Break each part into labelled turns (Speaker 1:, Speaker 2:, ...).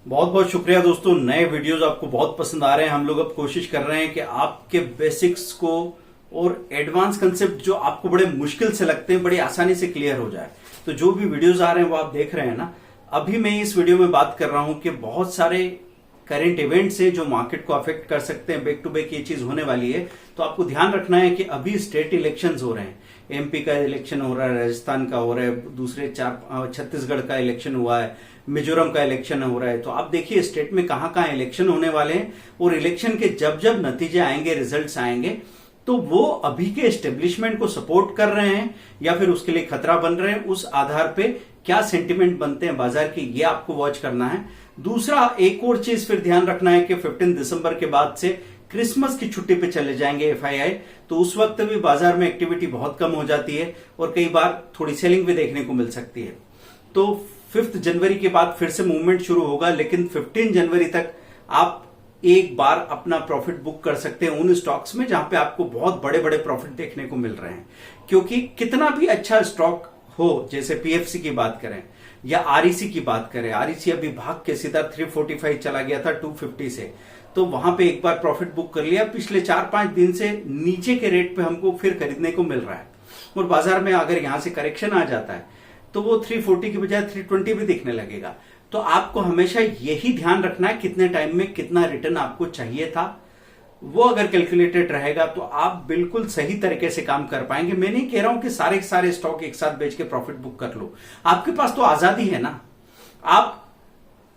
Speaker 1: बहुत बहुत शुक्रिया दोस्तों। नए वीडियोस आपको बहुत पसंद आ रहे हैं। हम लोग अब कोशिश कर रहे हैं कि आपके बेसिक्स को और एडवांस कंसेप्ट जो आपको बड़े मुश्किल से लगते हैं बड़ी आसानी से क्लियर हो जाए। तो जो भी वीडियोस आ रहे हैं वो आप देख रहे हैं ना। अभी मैं इस वीडियो में बात कर रहा हूं कि बहुत सारे करंट इवेंट्स हैं जो मार्केट को अफेक्ट कर सकते हैं। बैक टू बैक ये चीज होने वाली है, तो आपको ध्यान रखना है कि अभी स्टेट इलेक्शंस हो रहे हैं। एमपी का इलेक्शन हो रहा है, राजस्थान का हो रहा है, दूसरे छत्तीसगढ़ का इलेक्शन हुआ है, मिजोरम का इलेक्शन हो रहा है। तो आप देखिए स्टेट में कहां कहां इलेक्शन होने वाले हैं और इलेक्शन के जब जब नतीजे आएंगे, रिजल्ट्स आएंगे, तो वो अभी के एस्टेब्लिशमेंट को सपोर्ट कर रहे हैं या फिर उसके लिए खतरा बन रहे हैं। उस आधार पे क्या सेंटिमेंट बनते हैं बाजार की, ये आपको वॉच करना है। दूसरा एक और चीज फिर ध्यान रखना है कि 15 दिसंबर के बाद से क्रिसमस की छुट्टी पे चले जाएंगे एफआईआई, तो उस वक्त भी बाजार में एक्टिविटी बहुत कम हो जाती है और कई बार थोड़ी सेलिंग भी देखने को मिल सकती है। तो 5 जनवरी के बाद फिर से मूवमेंट शुरू होगा, लेकिन 15 जनवरी तक आप एक बार अपना प्रॉफिट बुक कर सकते हैं उन स्टॉक्स में जहां पे आपको बहुत बड़े बड़े प्रॉफिट देखने को मिल रहे हैं। क्योंकि कितना भी अच्छा स्टॉक हो, जैसे पीएफसी की बात करें या आरईसी की बात करें, आरईसी अभी भाग के सीधा 345 चला गया था 250 से, तो वहां पे एक बार प्रॉफिट बुक कर लिया। पिछले 4-5 दिन से नीचे के रेट पे हमको फिर खरीदने को मिल रहा है और बाजार में अगर यहां से करेक्शन आ जाता है तो वो 340 की बजाय 320 भी दिखने लगेगा। तो आपको हमेशा यही ध्यान रखना है कितने टाइम में कितना रिटर्न आपको चाहिए था। वो अगर कैलकुलेटेड रहेगा तो आप बिल्कुल सही तरीके से काम कर पाएंगे। मैं नहीं कह रहा हूं कि सारे के सारे स्टॉक एक साथ बेच के प्रॉफिट बुक कर लो, आपके पास तो आजादी है ना। आप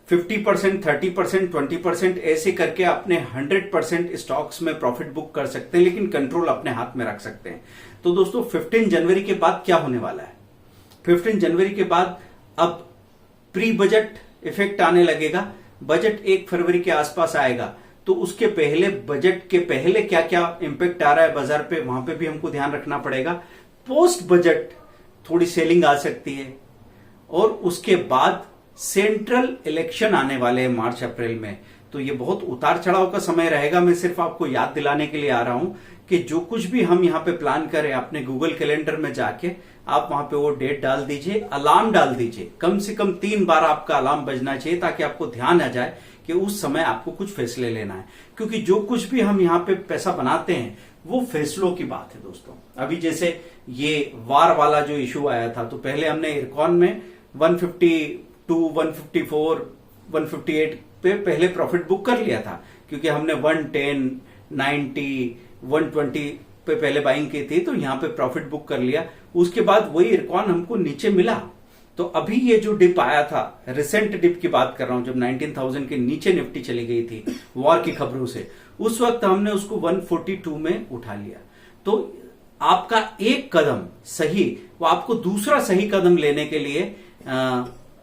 Speaker 1: 50%, 30%, 20% ऐसे करके अपने 100% स्टॉक्स में प्रॉफिट बुक कर सकते हैं, लेकिन कंट्रोल अपने हाथ में रख सकते हैं। तो दोस्तों 15 जनवरी के बाद क्या होने वाला है? 15 जनवरी के बाद अब प्री बजट इफेक्ट आने लगेगा। बजट 1 फरवरी के आसपास आएगा, तो उसके पहले बजट के पहले क्या क्या इंपैक्ट आ रहा है बाजार पे, वहां पे भी हमको ध्यान रखना पड़ेगा। पोस्ट बजट थोड़ी सेलिंग आ सकती है और उसके बाद सेंट्रल इलेक्शन आने वाले हैं मार्च अप्रैल में, तो ये बहुत उतार चढ़ाव का समय रहेगा। मैं सिर्फ आपको याद दिलाने के लिए आ रहा हूं कि जो कुछ भी हम यहां पे प्लान करें, अपने गूगल कैलेंडर में जाके आप वहां पे वो डेट डाल दीजिए, अलार्म डाल दीजिए। कम से कम 3 बार आपका अलार्म बजना चाहिए ताकि आपको ध्यान आ जाए कि उस समय आपको कुछ फैसले लेना है। क्योंकि जो कुछ भी हम यहाँ पे पैसा बनाते हैं वो फैसलों की बात है दोस्तों। अभी जैसे ये वार वाला जो इशू आया था, तो पहले हमने इरकॉन में 152, 154, 158 पे पहले प्रॉफिट बुक कर लिया था, क्योंकि हमने 110, 90, 120 पे पहले बाइंग की थी, तो यहां पे प्रॉफिट बुक कर लिया। उसके बाद वही इरकॉन हमको नीचे मिला। तो अभी ये जो डिप आया था, रिसेंट डिप की बात कर रहा हूं, जब 19,000 के नीचे निफ्टी चली गई थी वॉर की खबरों से, उस वक्त हमने उसको 142 में उठा लिया। तो आपका एक कदम सही वो आपको दूसरा सही कदम लेने के लिए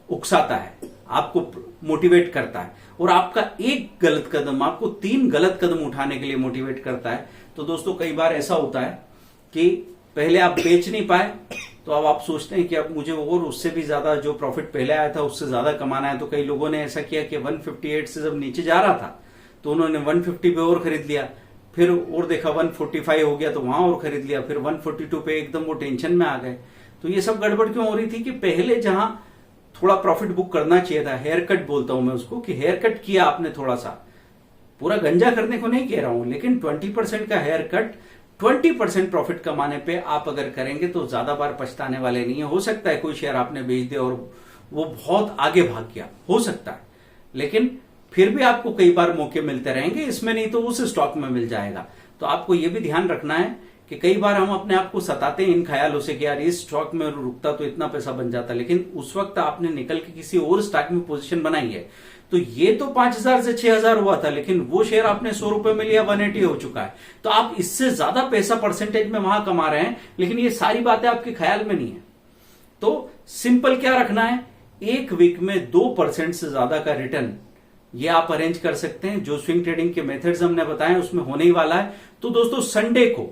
Speaker 1: उकसाता है, आपको मोटिवेट करता है, और आपका एक गलत कदम आपको 3 गलत कदम उठाने के लिए मोटिवेट करता है। तो दोस्तों कई बार ऐसा होता है कि पहले आप बेच नहीं पाए, तो अब आप सोचते हैं कि अब मुझे और उससे भी ज्यादा जो प्रॉफिट पहले आया था उससे ज्यादा कमाना है। तो कई लोगों ने ऐसा किया कि 158 से जब नीचे जा रहा था तो उन्होंने 150 पे और खरीद लिया, फिर और देखा 145 हो गया तो वहां और खरीद लिया, फिर 142 पे एकदम वो टेंशन में आ गए। तो ये सब गड़बड़ क्यों हो रही थी कि पहले जहां थोड़ा प्रॉफिट बुक करना चाहिए था, हेयर कट बोलता हूं मैं उसको, कि हेयर कट किया आपने थोड़ा सा, पूरा गंजा करने को नहीं कह रहा हूं, लेकिन 20% का हेयर कट 20% प्रॉफिट कमाने पे आप अगर करेंगे तो ज्यादा बार पछताने वाले नहीं है। हो सकता है कोई शेयर आपने बेच दिया और वो बहुत आगे भाग गया, हो सकता है, लेकिन फिर भी आपको कई बार मौके मिलते रहेंगे, इसमें नहीं तो उस स्टॉक में मिल जाएगा। तो आपको ये भी ध्यान रखना है कि कई बार हम अपने आप को सताते हैं इन ख्यालों से कि यार इस स्टॉक में रुकता तो इतना पैसा बन जाता, लेकिन उस वक्त आपने निकल के किसी और स्टॉक में पोजीशन बनाई है। तो ये तो 5,000 से 6,000 हुआ था, लेकिन वो शेयर आपने 100 रुपए में लिया, 180 हो चुका है। तो आप इससे ज्यादा पैसा परसेंटेज में वहां कमा रहे हैं, लेकिन ये सारी बातें आपके ख्याल में नहीं है। तो सिंपल क्या रखना है, एक वीक में 2% से ज्यादा का रिटर्न ये आप अरेंज कर सकते हैं। जो स्विंग ट्रेडिंग के मेथड्स हमने बताए उसमें होने ही वाला है। तो दोस्तों संडे को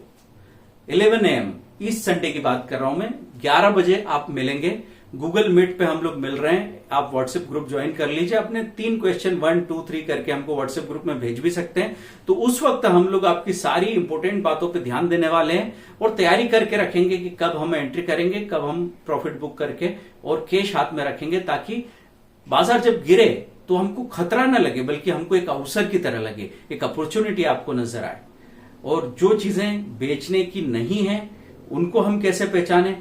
Speaker 1: 11 AM, इस संडे की बात कर रहा हूं मैं, 11 बजे आप मिलेंगे। गूगल मीट पे हम लोग मिल रहे हैं, आप व्हाट्सएप ग्रुप ज्वाइन कर लीजिए। अपने 3 क्वेश्चन 1, 2, 3 करके हमको व्हाट्सएप ग्रुप में भेज भी सकते हैं। तो उस वक्त हम लोग आपकी सारी इंपॉर्टेंट बातों पे ध्यान देने वाले हैं और तैयारी करके रखेंगे कि कब हम एंट्री करेंगे, कब हम प्रॉफिट बुक करके और कैश हाथ में रखेंगे, ताकि बाजार जब गिरे तो हमको खतरा न लगे, बल्कि हमको एक अवसर की तरह लगे, एक अपॉर्चुनिटी आपको नजर आए। और जो चीजें बेचने की नहीं है उनको हम कैसे पहचाने,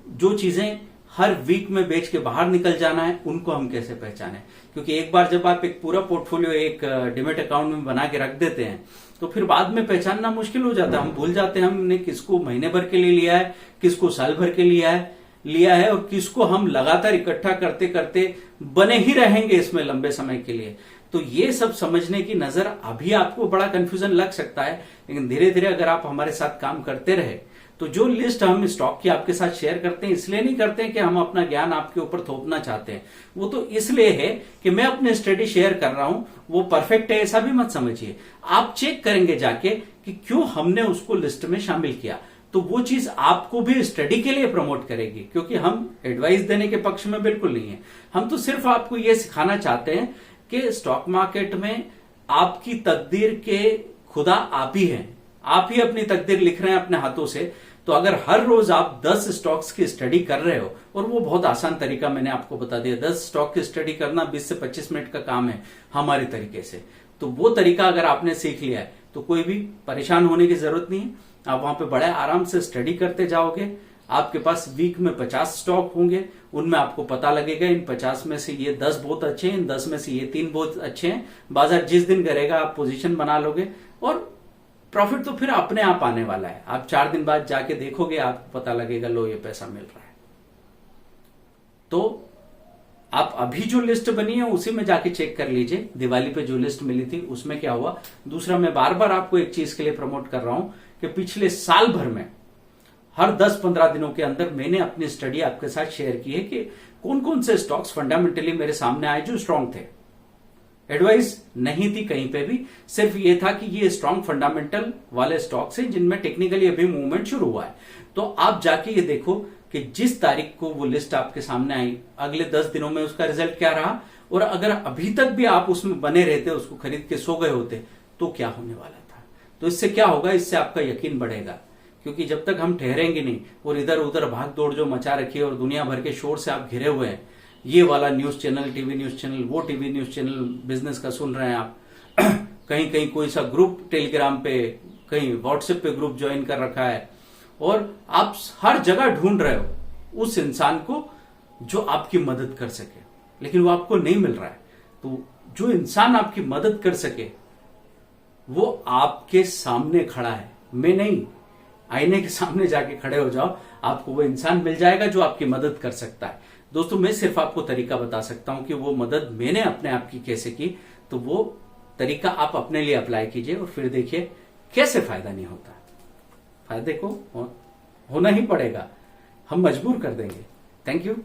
Speaker 1: जो चीजें हर वीक में बेच के बाहर निकल जाना है उनको हम कैसे पहचाने। क्योंकि एक बार जब आप एक पूरा पोर्टफोलियो एक डिमेट अकाउंट में बना के रख देते हैं तो फिर बाद में पहचानना मुश्किल हो जाता है। हम भूल जाते हैं हमने किसको महीने भर के लिए लिया है, किसको साल भर के लिया है और किसको हम लगातार इकट्ठा करते करते बने ही रहेंगे इसमें लंबे समय के लिए। तो ये सब समझने की नजर अभी आपको बड़ा कंफ्यूजन लग सकता है, लेकिन धीरे धीरे अगर आप हमारे साथ काम करते रहे तो जो लिस्ट हम स्टॉक की आपके साथ शेयर करते हैं, इसलिए नहीं करते हैं कि हम अपना ज्ञान आपके ऊपर थोपना चाहते हैं, वो तो इसलिए है कि मैं अपने स्टडी शेयर कर रहा हूं, वो परफेक्ट है ऐसा भी मत समझिए। आप चेक करेंगे जाके कि क्यों हमने उसको लिस्ट में शामिल किया, तो वो चीज आपको भी स्टडी के लिए प्रमोट करेगी। क्योंकि हम एडवाइस देने के पक्ष में बिल्कुल नहीं है, हम तो सिर्फ आपको ये सिखाना चाहते हैं कि स्टॉक मार्केट में आपकी तकदीर के खुदा आप ही हैं, आप ही अपनी तकदीर लिख रहे हैं अपने हाथों से। तो अगर हर रोज आप 10 स्टॉक्स की स्टडी कर रहे हो, और वो बहुत आसान तरीका मैंने आपको बता दिया, 10 स्टॉक की स्टडी करना 20 से 25 मिनट का काम है हमारे तरीके से। तो वो तरीका अगर आपने सीख लिया है तो कोई भी परेशान होने की जरूरत नहीं है, आप वहां पे बड़े आराम से स्टडी करते जाओगे। आपके पास वीक में 50 स्टॉक होंगे, उनमें आपको पता लगेगा इन 50 में से ये 10 बहुत अच्छे हैं, इन 10 में से ये 3 बहुत अच्छे हैं। बाजार जिस दिन करेगा आप पोजीशन बना लोगे और प्रॉफिट तो फिर अपने आप आने वाला है। आप 4 दिन बाद जाके देखोगे, आपको पता लगेगा लो ये पैसा मिल रहा है। तो आप अभी जो लिस्ट बनी है उसी में जाके चेक कर लीजिए, दिवाली पे जो लिस्ट मिली थी उसमें क्या हुआ। दूसरा, मैं बार बार आपको एक चीज के लिए प्रमोट कर रहा हूं कि पिछले साल भर में हर 10-15 दिनों के अंदर मैंने अपनी स्टडी आपके साथ शेयर की है कि कौन कौन से स्टॉक्स फंडामेंटली मेरे सामने आए जो स्ट्रांग थे। एडवाइस नहीं थी कहीं पे भी, सिर्फ ये था कि ये स्ट्रांग फंडामेंटल वाले स्टॉक्स हैं जिनमें टेक्निकली अभी मूवमेंट शुरू हुआ है। तो आप जाके ये देखो कि जिस तारीख को वो लिस्ट आपके सामने आई, अगले 10 दिनों में उसका रिजल्ट क्या रहा, और अगर अभी तक भी आप उसमें बने रहते, उसको खरीद के सो गए होते, तो क्या होने वाला था। तो इससे क्या होगा, इससे आपका यकीन बढ़ेगा। क्योंकि जब तक हम ठहरेंगे नहीं और इधर उधर भाग दौड़ जो मचा रखी है और दुनिया भर के शोर से आप घिरे हुए हैं, ये वाला news channel, TV news channel, वो टीवी न्यूज चैनल बिजनेस का सुन रहे हैं आप, कहीं कहीं कोई सा ग्रुप टेलीग्राम पे, कहीं व्हाट्सएप पे ग्रुप ज्वाइन कर रखा है, और आप हर जगह ढूंढ रहे हो उस इंसान को जो आपकी मदद कर सके, लेकिन वो आपको नहीं मिल रहा है। तो जो इंसान आपकी मदद कर सके वो आपके सामने खड़ा है, मैं नहीं। आईने के सामने जाके खड़े हो जाओ, आपको वो इंसान मिल जाएगा जो आपकी मदद कर सकता है। दोस्तों, मैं सिर्फ आपको तरीका बता सकता हूं कि वो मदद मैंने अपने आप की कैसे की, तो वो तरीका आप अपने लिए अप्लाई कीजिए और फिर देखिए कैसे फायदा नहीं होता। फायदे को होना ही पड़ेगा, हम मजबूर कर देंगे। Thank you.